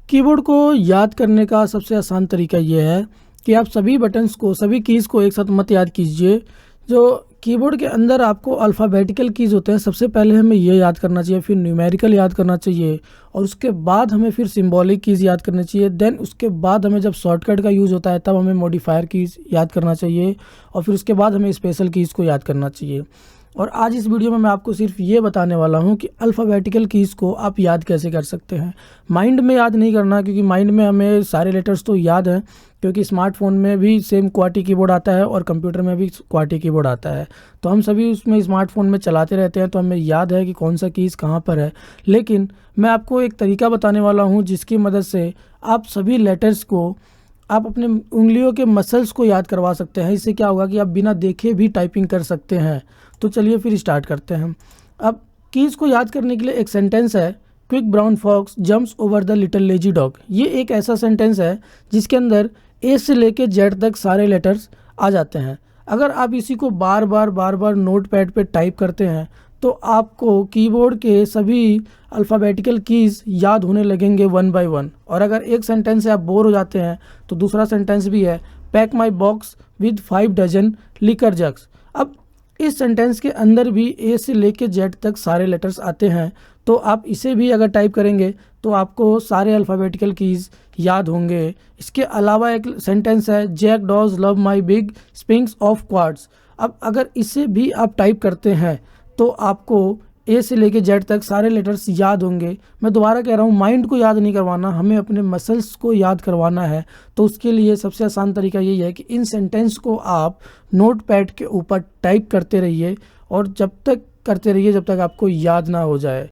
Keyboard को याद करने का सबसे आसान तरीका ये है कि आप सभी बटन्स को, सभी कीज़ को एक साथ मत याद कीजिए। जो कीबोर्ड के अंदर आपको अल्फ़ाबेटिकल कीज़ होते हैं, सबसे पहले हमें ये याद करना चाहिए, फिर न्यूमेरिकल याद करना चाहिए और उसके बाद हमें फिर सिंबॉलिक कीज़ याद करनी चाहिए। देन उसके बाद हमें जब शॉर्टकट का यूज़ होता है तब हमें मॉडिफायर कीज़ याद करना चाहिए और फिर उसके बाद हमें स्पेशल कीज़ को याद करना चाहिए। और आज इस वीडियो में मैं आपको सिर्फ ये बताने वाला हूँ कि अल्फ़ाबेटिकल कीज़ को आप याद कैसे कर सकते हैं। माइंड में याद नहीं करना, क्योंकि माइंड में हमें सारे लेटर्स तो याद हैं, क्योंकि स्मार्टफोन में भी सेम क्वार्टी कीबोर्ड आता है और कंप्यूटर में भी क्वार्टी कीबोर्ड आता है। तो हम सभी उसमें स्मार्टफोन में चलाते रहते हैं, तो हमें याद है कि कौन सा कीज़ कहाँ पर है। लेकिन मैं आपको एक तरीका बताने वाला हूँ जिसकी मदद से आप सभी लेटर्स को आप अपने उंगलियों के मसल्स को याद करवा सकते हैं। इससे क्या होगा कि आप बिना देखे भी टाइपिंग कर सकते हैं। तो चलिए फिर स्टार्ट करते हैं। अब कीज़ को याद करने के लिए एक सेंटेंस है, quick brown fox jumps over the little lazy dog. ये एक ऐसा सेंटेंस है जिसके अंदर ए से लेके जेड तक सारे लेटर्स आ जाते हैं। अगर आप इसी को बार बार नोटपैड पे टाइप करते हैं तो आपको कीबोर्ड के सभी अल्फ़ाबेटिकल कीज़ याद होने लगेंगे वन बाय वन। और अगर एक सेंटेंस से आप बोर हो जाते हैं तो दूसरा सेंटेंस भी है, pack my box with 5 dozen liquor jugs. अब इस सेंटेंस के अंदर भी ए से लेके जेड तक सारे लेटर्स आते हैं, तो आप इसे भी अगर टाइप करेंगे तो आपको सारे अल्फ़ाबेटिकल कीज़ याद होंगे। इसके अलावा एक सेंटेंस है, jackdaws love my big sphinx of quartz. अब अगर इसे भी आप टाइप करते हैं तो आपको ए से लेके जेड तक सारे लेटर्स याद होंगे। मैं दोबारा कह रहा हूँ, माइंड को याद नहीं करवाना, हमें अपने मसल्स को याद करवाना है। तो उसके लिए सबसे आसान तरीका यही है कि इन सेंटेंस को आप नोटपैड के ऊपर टाइप करते रहिए और जब तक करते रहिए जब तक आपको याद ना हो जाए।